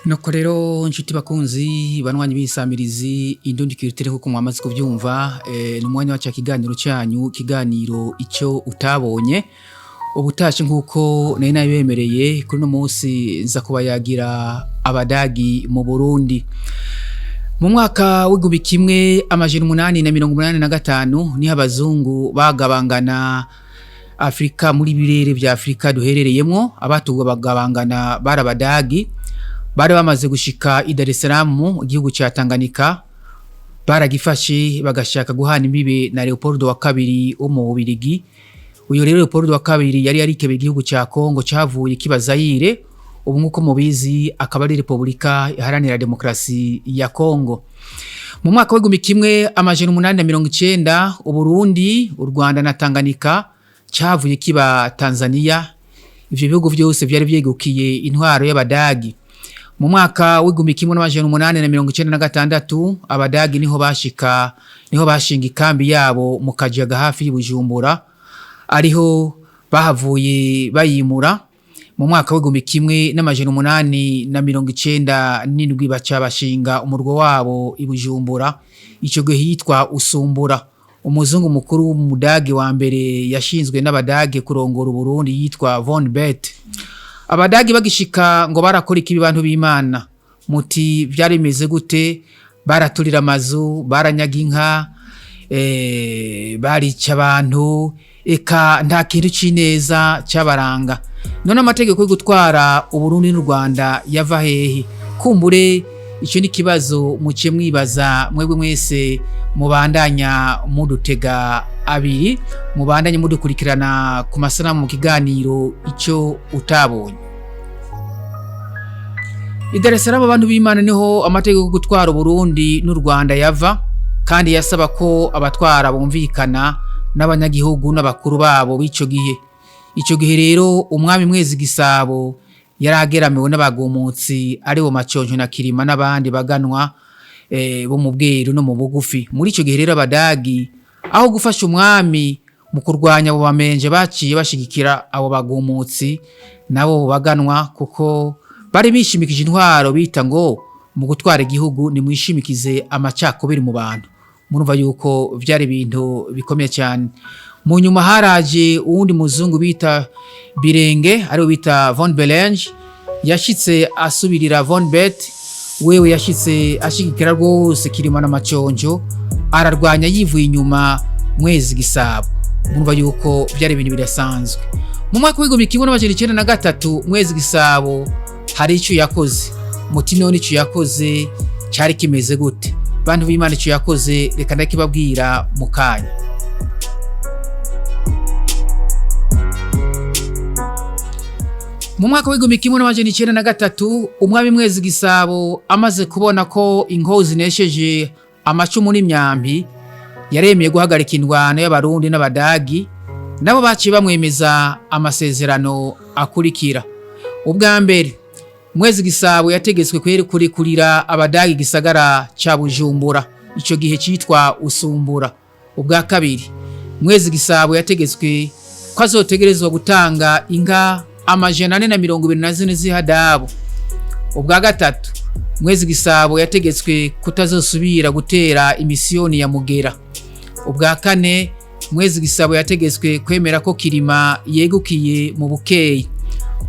Nuko rero nshuti bakunzi banwanyi b'isamirizi indundi kiritire kuko mwamaze kuvyumva n'umwanya wa kiganiro cyanyu kiganiro icyo utabonye ubutashi nkuko nari nabemereye kuri no munsi nza kubayagira abadagi mu Burundi mu mwaka w'igihumbi kimwe amajana 885 ni abazungu bagabangana Afrika muri birere vya Afrika duherereyemo abatugwa bagabangana barabadagi bari bamaze gushika i Dar es Salaam igihugu cya Tanganyika baragifashe bagashaka guhana imbibe na Leopoldo wa kabiri wo mu Bubiligi. Uyo rero Leopoldo wa kabiri yari yarikebe igihugu cya Kongo cyavuye kibazayire ubu nkuko mubizi akaba ari Republika iharanira demokrasi ya Kongo. Mu mwaka wa 1890 Uburundi, u Rwanda na Tanganyika cyavuye kiba Tanzania. Ivyo bihugu byose byari byegukiye intwaro y'abadagi. Mu mwaka w'igihumbi kimwe n'amajana 896 abadagi niho bashinga ikambi yabo mu Kajaga hafi y'Ubujumbura ariho bahavuye bayimura. Mu mwaka w'igihumbi kimwe n'amajana 897 baca bashinga umurwa wabo i Bujumbura, ico gihe hitwa Usumbura. Umuzungu mukuru w'umudagi wa mbere yashinzwe n'abadagi kurongora Burundi yitwa Von Bet. Abadagi bagishika ngo barakora iki bantu b'Imana muti byari bimeze gute? Baraturira amazu, baranyaga inka, barica abantu, eka nta kintu cineza cyabaranga. None amategeko yo gutwara Uburundi n'u Rwanda yava hehe? Kumbure icyo ni kibazo muce mwibaza mwebwe mwese mubandanya mudutega abiri, mubandanye mudukurikirana ku masanamu mu kiganiro icyo utabonye. I Dar es Salaam abantu b'Imana niho amategeko yo gutwara Burundi n'u Rwanda yava, kandi yasaba ko abatwara bumvikana n'abanyagihugu n'abakuru babo b'ico gihe. Ico gihe rero umwami Mwezi Gisabo yarageramiwe n'abagumutsi ari bo Maconjo na Kirima n'abandi baganwa bo mu bweru no mu bugufi. Muri ico gihe rero abadagi aho gufasha umwami mu kurwanya abo bamenje baciye bashigikira abo bagumutsi nabo baganwa, kuko bari bishimikije intwaro bita ngo mu gutwara igihugu ni mwishimikize amacakubiri mu bantu. Murumva yuko byari ibintu bikomeye cyane. Mu nyuma haraje uwundi muzungu bita Birenge ari bita Von Belange, yashitse asubirira Von Bet. Wewe yashitse ashigikira rwose Kirima na Maconjo, ararwanya yivuye inyuma Mwezi Gisabo. Murumva yuko byari ibintu birasanzwe. Mu mwaka w'igihumbi kimwe n'amajana 93 Mwezi Gisabo hari icyo yakoze. Muti none icyo yakoze cyari kimeze gute? Bantu b'Imana icyo yakoze reka ndakibabwira mu kanya. Mu mwaka w'igihumbi kimwe n'amajana 93 umwami Mwezi Gisabo amaze kubona ko inkozi nesheje amacumu n'imyambi, yaremeye guhagarika indwano y'abarundi n'abadagi. Nabo baciye bamwemeza amasezerano akurikira. Ubwa mbere Mwezi Gisabo yategetswe kurikurira abadagi gisagara ca Bujumbura, ico gihe citwa Usumbura. Ubwa kabiri Mwezi Gisabo yategetswe ko azotegerezwa gutanga inka amajana 424 z'ihadabu. Ubwa gatatu Mwezi Gisabo yategetswe kutazosubira gutera imisiyoni ya Mugera. Ubwa kane Mwezi Gisabo yategetswe kwemera ko Kirima yegukiye mu Bukeyi.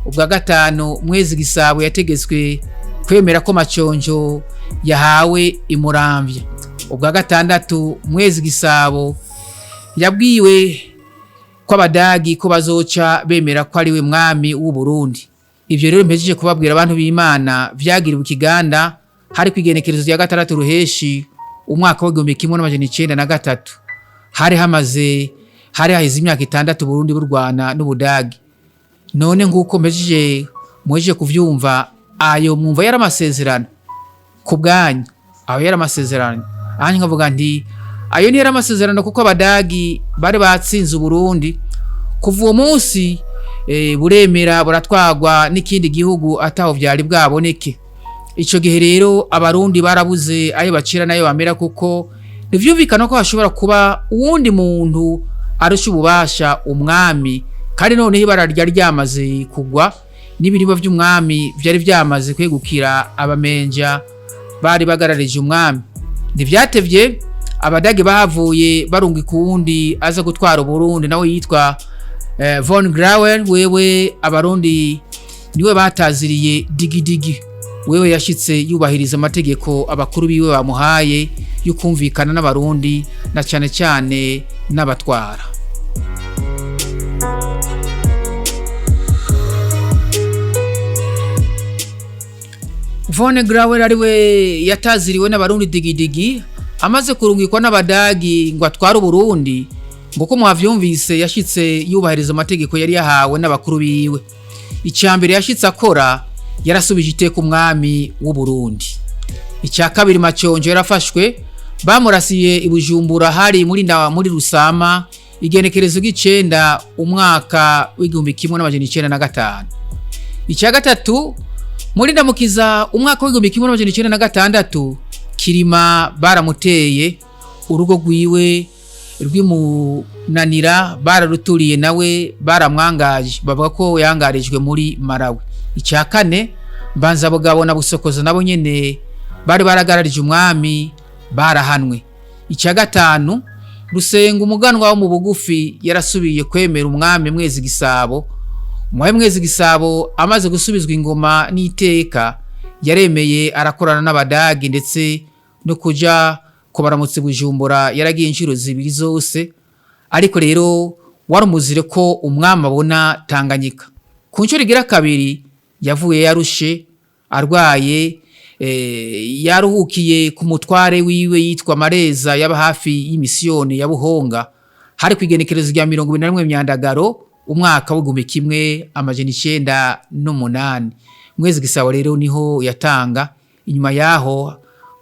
Ubwa gatanu Mwezi Gisabo yategetswe kwemera ko Maconjo yahawe imuramvye. Ubwa gatandatu Mwezi Gisabo yabwiwe ko abadagi ko bazoca bemera ko ari we mwami w'u Burundi. Ivyo rero mpejeje kubabwira abantu b'Imana vyagiriwe Kiganda hari kwigenekerezo rya 6 Ruheshi umwaka wa 1993. Hari haheze imyaka 6 Burundi b'u Rwanda n'Ubudagi. None nguko mpejeje kuvyumva ayo mwumva yari amasezerano ku bwanyu, aho yari amasezerano. Anye nkavuga nti ayo ni yari amasezerano kuko abadagi bari batsinze Burundi. Kuva uwo munsi buremera buratwagwa n'ikindi gihugu ataho byari bwaboneke. Ico gihe rero abarundi barabuze ayo bacira nayo bamera, kuko nivyumvikana ko hashobora kuba uwundi muntu arusha ububasha umwami, kandi none ibara ryamaze kugwa n'ibiriba vy'umwami vyari vyamaze kwegukira abamenja bari bagararije umwami. Ntivyatevye abadage bahavuye barungika uwundi aza gutwara Burundi nawe yitwa von Grauer. Wewe abarundi niwe bataziriye digidigi. Wewe yashitse yubahiriza amategeko abakuru biwe bamuhaye yukumvikana n'abarundi na cyane cyane n'abatwara. Von Grauer ariwe yataziriwe n'abarundi digidigi, amaze kurungikwa n'abadagi ngo atware Burundi. Nguko mwavyumvise yashitse yubahiriza amategeko yari yahawe n'abakuru biwe. Icyambere yashitse akora yarasubije iteka umwami w'u Burundi. Icya kabiri Maconjo yarafashwe, bamurasiye i Bujumbura hari muri Rusama igenekerezo g'icenda umwaka w'1905. Icya gatatu muri Ndamukiza umwaka w'1906 Kirima baramuteye, urugo rwiwe rw'imunanira bararuturiye, nawe baramwangaje bavuga ko yangarijwe muri Malawi. Icya kane Mbanza Bugabo na Busokozo nabo nyene bari baragararije umwami barahanwe. Icya gatanu Rusenga umuganwa wo mu bugufi yarasubiye kwemera umwami Mwezi Gisabo. Umwami Mwezi Gisabo amaze gusubizwa ingoma n'iteka yaremeye arakorana n'abadagi ndetse no kuja kubaramutse Bujumbura yaragiye inshuro zibiri zose. Ariko rero warumuzire ko umwami abona Tanganyika. Ku nshuro igira kabiri yavuye yarushe arwaye, yaruhukiye ku mutware wiwe yitwa Mareza yaba hafi y'imisiyoni ya Buhonga hari kwigenekerezo rya 21 Myandagaro umwaka w'1908. Mwezi Gisabo rero niho yatanga. Inyuma yaho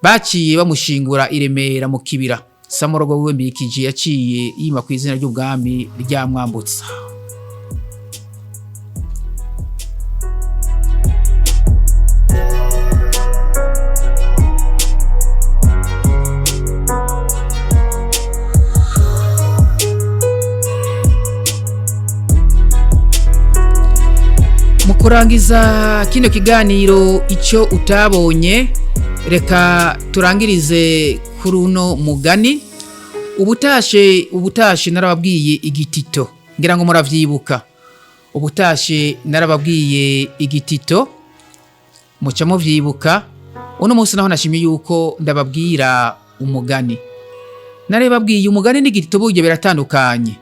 baciye bamushingura i Remera mu kibira. Samorogo wiwe Mbikije yaciye yima ku izina ry'ubwami rya Mwambutsa. Mukurangiza kino kiganiro icyo utabonye, reka turangirize kuri uno mugani. Ubutashe narababwiye igitito, ngira ngo muravyibuka. Ubutashe narababwiye igitito muca muvyibuka. Uno munsi naho nashimye yuko ndababwira umugani. Narebabwiye umugani n'igitito buryo biratandukanye.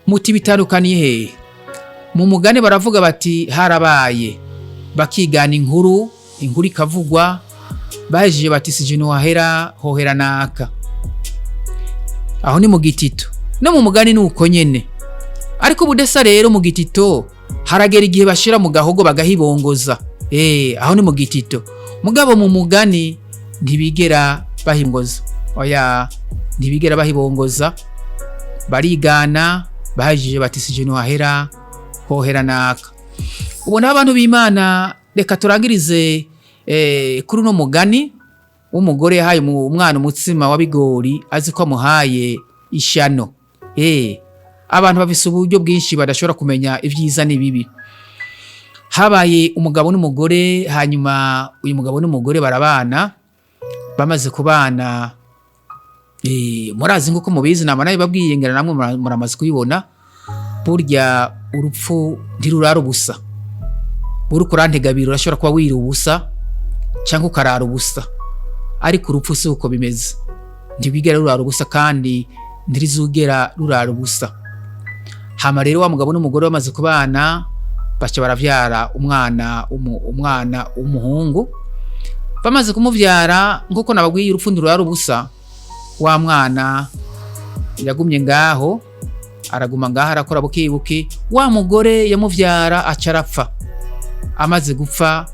Muti bitandukaniye he? Mu mugani baravuga bati harabaye, bakigana inkuru ikavugwa, bahejeje bati sijino wahera hohera naka. Aho ni mu gitito. No mu mugani nuko nyene. Ariko budesa rero mu gitito haragera igihe bashira mu gahogo bagahibongoza. Aho ni mu gitito. Mugabo mu mugani ntibigera bahimgoza. Oya, ntibigera bahibongoza. Barigana, bahejeje bati sijino wahera hohera naka. Ubona abantu b'Imana, reka turangirize kuri no mugani w'umugore yahaye umwana umutsima wa bigori azi ko amuhaye ishano. Abantu bafise uburyo bwinshi badashobora kumenya ivyiza n'ibibi. Habaye umugabo n'umugore, hanyuma uyu mugabo n'umugore barabana. Bamaze kubana, murazi nguko mubizi namana babwiye ngera namwe muramaze kuyibona. Burya urupfu ntirurara ubusa. Buruko rantegabira urashobora kuba wira ubusa cyangwa ukarara ubusa. Ariko urupfu si uko bimeze. Ntibigera rurara ubusa kandi ntirizugera rurara ubusa. Hama rero wa mugabo n'umugore bamaze kubana, baca baravyara umwana umuhungu. Bamaze kumuvyara nguko nababwiye urupfu ntirurara ubusa. Wa mwana yagumye ngaho, araguma ngaho arakora bukibuki. Wa mugore yamuvyara acarapfa. Amaze gupfa,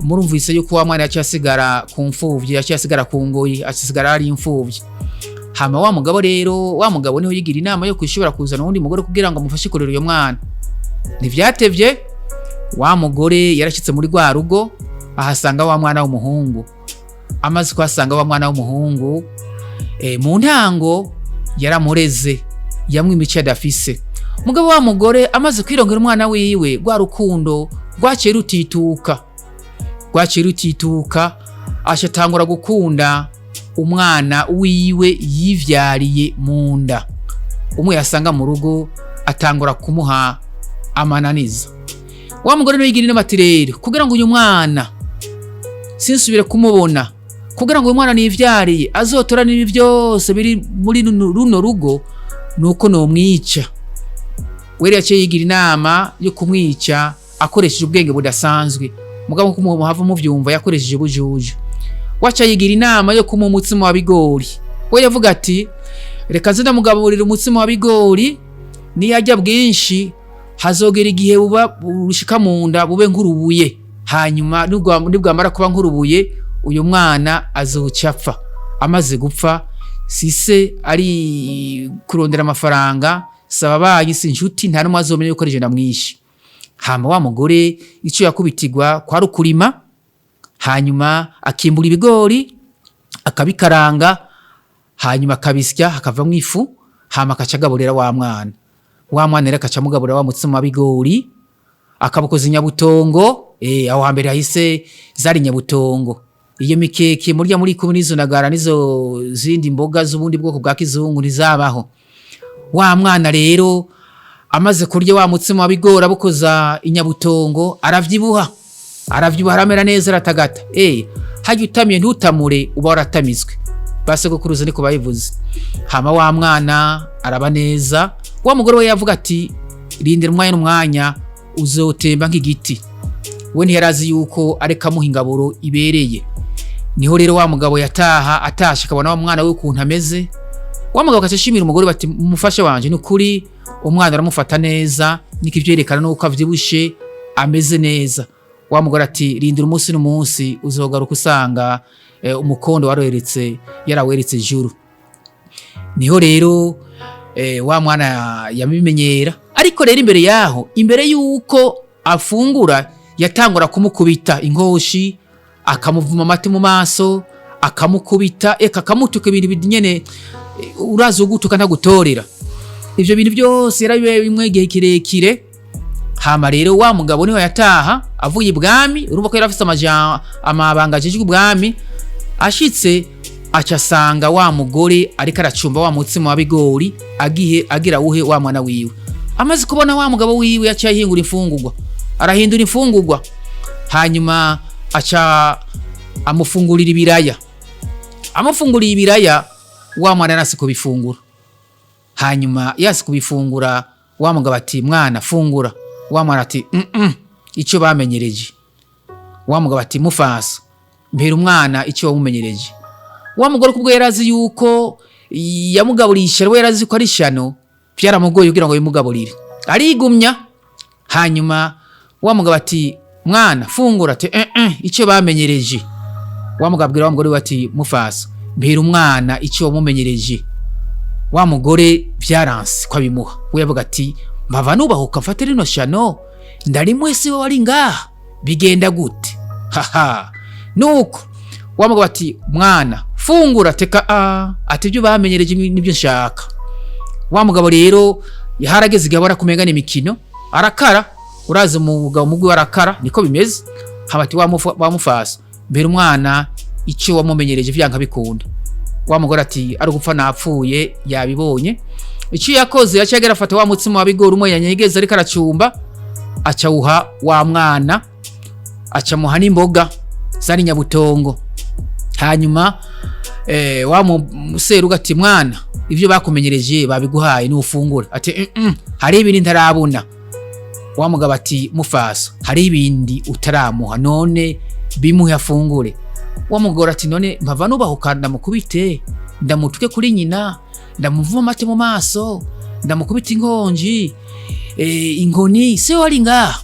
murumvise yuko wa mwana yacisigara ku mfuvyi, yacisigara ku ngoyi, acisigara ari imfuvyi. Hama wa mugabo rero, wa mugabo niho yigira inama yo kwishobora kuzana undi mugore kugira ngo amufashe kurera uyo mwana. Ntivyatevye, wa mugore yarashitse muri rwa rugo ahasanga wa mwana w'umuhungu. Amaze kwasanga wa mwana w'umuhungu, mu ntango yaramureze, yamwe imico adafise. mugabo wa mugore amaze kwirongera umwana wiwe rwa rukundo rwaciye rutituka ashatangura gukunda umwana wiwe yivyariye mu nda. Umwe yasanga mu rugo atangura kumuha amananiza. Wa mugore no yigira inama ati rero kugira ngo uyu mwana sinsubire kumubona, kugira ngo uyu mwana nivyariye azotorana ibi byose biri muri runo rugo, nuko no mwica. Weri yaciye yigira inama yo kumwica akoresheje ubwenge budasanzwe, mugabo kumuhava mu vyumva yakoresheje bujuju. Waca yigira inama yo kumuha umutsima wa bigori. We yavuga ati reka nze ndamugaburira umutsima wa bigori, niyarya bwinshi hazogera igihe bushika mu nda bube nk'urubuye, hanyuma nibwamara kuba nk'urubuye uyu mwana azoca apfa. Amaze gupfa sise ari kurondera amafaranga, saba bayi si inshuti, nta numwe azomenya yuko ari ndamwishi. Hama wa mugore ico yakubitirwa kwa rukurima, hanyuma akimbura ibigori akabikaranga, hanyuma akabisya hakavamwo ifu, hama akacagaburira wa mwana. Wa mwana rero akacamugaburira wa mutsima wa bigori, akabukoza inyabutongo. Aho hambere hahise zari nyabutongo. Iyo mikeke murya muri kumwe nizo nagara nizo zindi mboga z'ubundi bwoko bwa kizungu ntizabaho. Wa mwana rero amaze kurya wa mutsima wa bigori abukoza inyabutongo aravyibuha aramera neza aratagata. Hajya utamiye ntutamure uba waratamizwe, basogokuruza niko bayivuze. Hama wa mwana araba neza. Wa mugore we yavuga ati rindira umwanya uzotemba nk'igiti. We ntiyarazi yuko areka muha ingaburo ibereye. Niho rero wa mugabo yataha atashe akabona wa mwana we ukuntu ameze. Wa mugabo akashimira umugore bati mufashe wanje n'ukuri umwana aramufata neza, nikivyerekana nuko avyibushe ameze neza. Wa mugore ati rindira umunsi n'umunsi uzogaruka usanga umukondo yaraweretse juru. Niho rero wa mwana yabimenyera. Ariko rero imbere yuko afungura yatangura kumukubita inkoshi, akamuvuma amate mu maso, akamukubita akamutuka ibintu nyene urazi ugutuka ntagutorera. Ivyo bintu byose yarabiye bimwe igihe kirekire. Hama rero wa mugabo niho yataha avuye ibwami, urumva ko yarafise amabanga ajejwe ubwami. Ashitse acasanga wa mugore ariko aracumba wa mutsima wa bigori agira uhe wa mwana wiwe. Amaze kubona wa mugabo wiwe yaciye ahingura imfungurwa, arahindura imfungurwa, hanyuma aca amufungurira ibiraya. Amufunguriye ibiraya wa mwana nasi kubifungura. Hanyuma yasi kubifungura wa mugabo ati mwana fungura. Wa mwana ati ico bamenyereje. Wa mugabo ati mufasa mbere umwana ico wamumenyereje. Wa mugore kubwo yarazi yuko yamugaburisha, we yarazi ko ari shano, byaramugoye kugira ngo bimugaburire, arigumya. Hanyuma wa mugabo ati mwana fungura, ati ico bamenyereje. Wa mugabo abwira wa mugore ati mufasa mbere umwana ico wamumenyereje. Wa mugore byaranse kwa bimuha. We yavuga ati mpava nubahuka mfate rino shano, ndari mwese wari ngaha bigenda gute? Nuko wa mugabo ati mwana fungura, teka ati ibyo bamenyereje nibyo nshaka. Wa mugabo rero yaharageze igabara kumengana imikino arakara. Uraza umugabo mugwi warakara niko bimeze. Habati wa mufasa mbere umwana ico wamumenyereje vyanka bikunda. Wa mugore ati ari gupfa napfuye yabibonye. Ico yakoze yacagera afata wa mutsima wa bigori umwe yanyegeza ariko aracumba, acawuha wa mwana, acamuha n'imboga zari nyabutongo. Hanyuma wa museruga ati mwana ivyo bakumenyereje babiguhaye n'ufungura. Ati hari ibindi ntarabona. Wa mugabo ati mufasa hari ibindi utaramuha, none bimuhe afungure. Wa mugore ati none mpava nubahuka ndamukubite, ndamutuke kuri nyina, ndamuvuma amate mu maso, ndamukubita inkonji, inkoni se wari ngaha.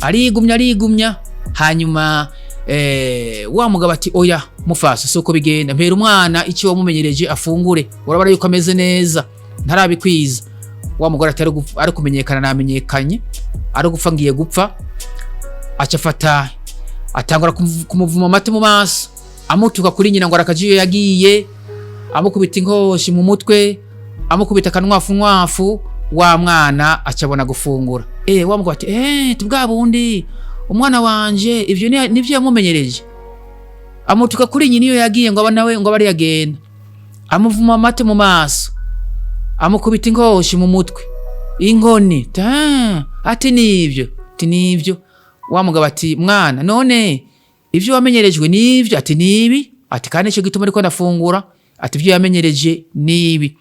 Arigumya. Hanyuma wa mugabo ati oya mufasa soko bigenda, mbere umwana ico wamumenyereje afungure, urabara yuko ameze neza ntarabikwiza. Wa mugore ati ari kumenyekana namenyekanye, ari gupfa ngiye gupfa. Acafata atangura kumuvuma amate mu maso, amutuka kuri nyina ngo arakajiyo yagiye, amukubita inkoshi mu mutwe, amukubita kanwafu wa mwana acabona gufungura. Wa mugabo ati tubwa bundi umwana wanje ivyo nivyo yamumenyereje. Amutuka kuri nyini yo yagiye ngo nawe ngo bari yagenda. Amuvuma amate mu maso. Amukubita ingoshi mu mutwe. Inkoni ati nivyo. Wa mugabo ati mwana none ivyo wamenyerejwe nivyo? Ati nibi. Ati kandi cyo gituma ariko ndafungura. Ati ivyo yamenyereje nibi.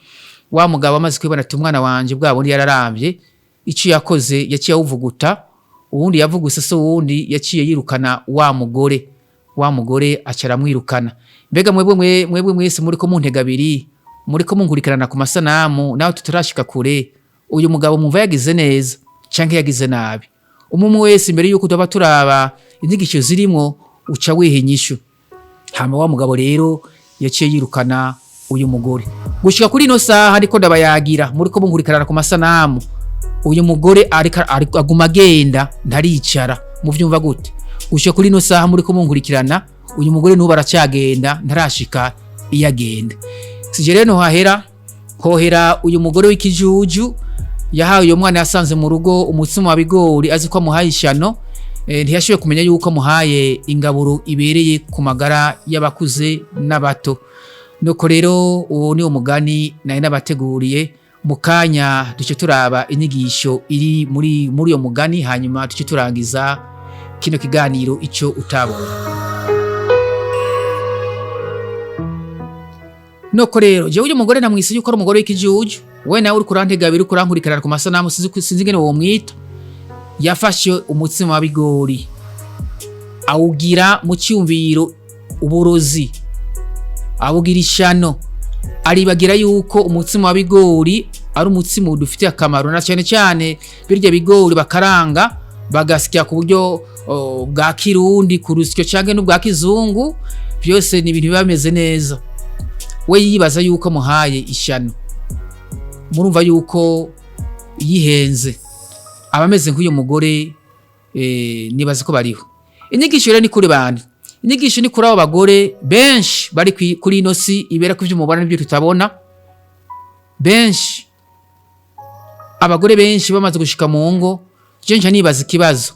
Wa mugabo amaze kwibona ati umwana wanje bwa bundi yararambye ico yakoze yaciye awuvuguta, uwundi yavuguse so uwundi yaciye yirukana wa mugore acara mwirukana. Mbega mwebwe mwese muri ko muntega abiri, muri ko munkurikirana ku masanamu naho tutarashika kure, uyu mugabo mumva yagize neza canke yagize nabi? Umwe wese imbere yuko tuba turaba inyigisho zirimo uca wihinyisho. Hama wa mugabo rero yaciye yirukana uyu mugore. Gushika kuri no saha ariko ndabayagira muri ko munkurikirana ku masanamu, uyu mugore aguma agenda ntaricara. Muvyumva gute? Gushika kuri no saha muri ko munkurikirana, uyu mugore nuba aracyagenda ntarashika iyagenda. Sije rero hohera uyu mugore w'ikijuju yahawe uyu mwana yasanze mu rugo umutsima wa bigori azi ko amuhaye ishano. Ntiyashoboye kumenya yuko amuhaye ingaburo ibereye ku magara y'abakuze n'abato. Nuko rero uwo ni umugani nari nabateguriye. Mu kanya duce turaba inyigisho iri muri uyo mugani, hanyuma duce turangiza kino kiganiro ico utabonye. Nuko rero je uyu mugore namwise yuko ari umugore w'ikijuju. We nawe uri kurantega abiri kurankurikirana ku masanamu sinzi ingene wo mwita. Yafashe umutsima wa bigori awugira mu cyumviro uburozi, awugira ishano, aribagira yuko umutsima wa bigori ari umutsima udufitiye akamaro, na cyane cyane birya bigori bakaranga bagasya ku buryo bwa kirundi kurusyo cyangwa n'ubwa kizungu, byose ni ibintu bimeze neza. We yibaza yuko muhaye ishano. Murumva yuko yihenze. Abameze nk'uyu mugore nibaza ko bariho. Inyigisho rero ni kuri bandi. Inyigisho ni kuri abo bagore benshi bari kuri ino si ibera ku by'umubona n'ibyo tutabona. Benshi abagore benshi bamaze gushika mu ngo, je nje nibaza ikibazo.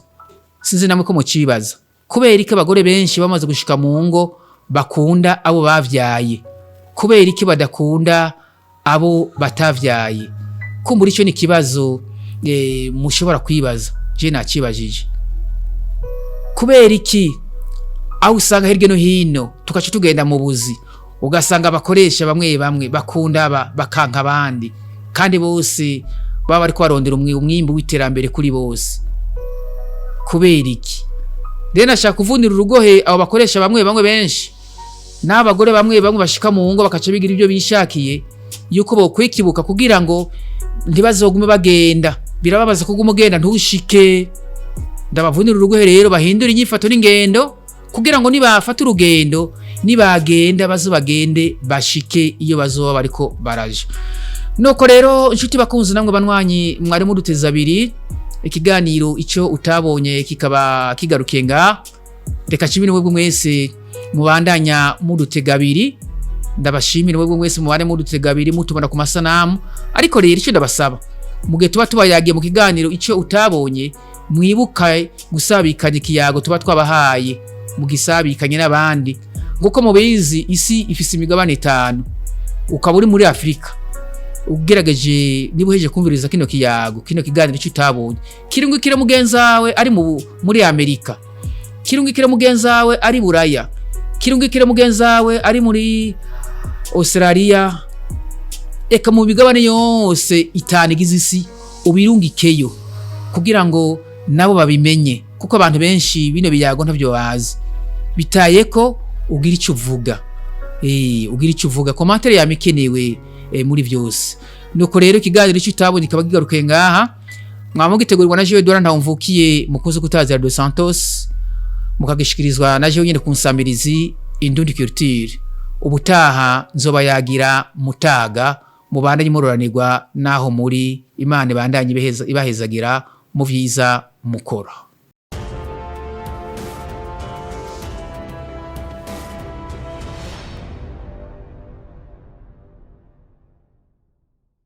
Sinzi namwe ko mucibaza. Kubera iki abagore benshi bamaze gushika mu ngo bakunda abo bavyaye? Kubera iki badakunda abo batavyaye? Kumbura ico ni kibazo mushobora kwibaza. Je nakibajije. Kubera iki aho usanga hirya no hino tukaca tugenda mu buzi ugasanga abakoresha bamwe bakunda bakanka abandi, kandi bose baba bariko barondera umwimbu w'iterambere kuri bose? Kubera iki? Rero nashaka kuvunira urugohe abo bakoresha bamwe benshi n'abagore bamwe bashika mu ngo bakaca bigira ibyo bishakiye, yuko bokwikibuka kugira ngo ntibazogume bagenda. Birababaza kuguma ugenda ntushike. Ndabavunira urugohe rero bahindura inyifato n'ingendo kugira ngo nibafata urugendo nibagenda bazobagende bashike iyo bazoba bariko baraje. Nuko rero inshuti bakunze namwe banwanyi mwari muduteza abiri, ikiganiro ico utabonye kikaba kigarukiye nga. Reka chimini mwebwe mwese mubandanya mudutega abiri. Ndabashimira mwebwe mwese mubane mudutega abiri mutubona ku masanamu. Ariko rero ico ndabasaba, mugihe tuba tubayagiye mu kiganiro ico utabonye, mwibuka gusabikanya ikiyago tuba twabahaye, mugisabikanye n'abandi. Nguko mubizi isi ifise imigabane 5. Ukaba uri muri Afrika, ugerageje niba uheje kumviriza kino kiyago, kino kiganiro ico utabonye, kirungikire mugenzawe ari muri Amerika, kirungikire mugenzawe ari Buraya, kirungikire mugenzawe ari muri Australia, eka mu migabane yose 5 igize isi ubirungikeyo kugira ngo nabo babimenye, kuko abantu benshi bino biyago ntavyo bazi. Bitayeko ugira icyo uvuga, ugira icyo uvuga, commentaire yamikenewe muri byose. Nuko rero ikiganiro ico utabonye kikaba kigarukiye ngaha. Mwamugitegurirwa na Jewe Dora Ntawumvukiye mukunze kutazira Dos Santos, mukagishikirizwa na Jewe nyene kunsamirizi Indundi Culture. Ubutaha nzoba yagira mutaga mubandanye muroranirwa naho muri. Imana ibandanye ibahezagira mu vyiza mukora.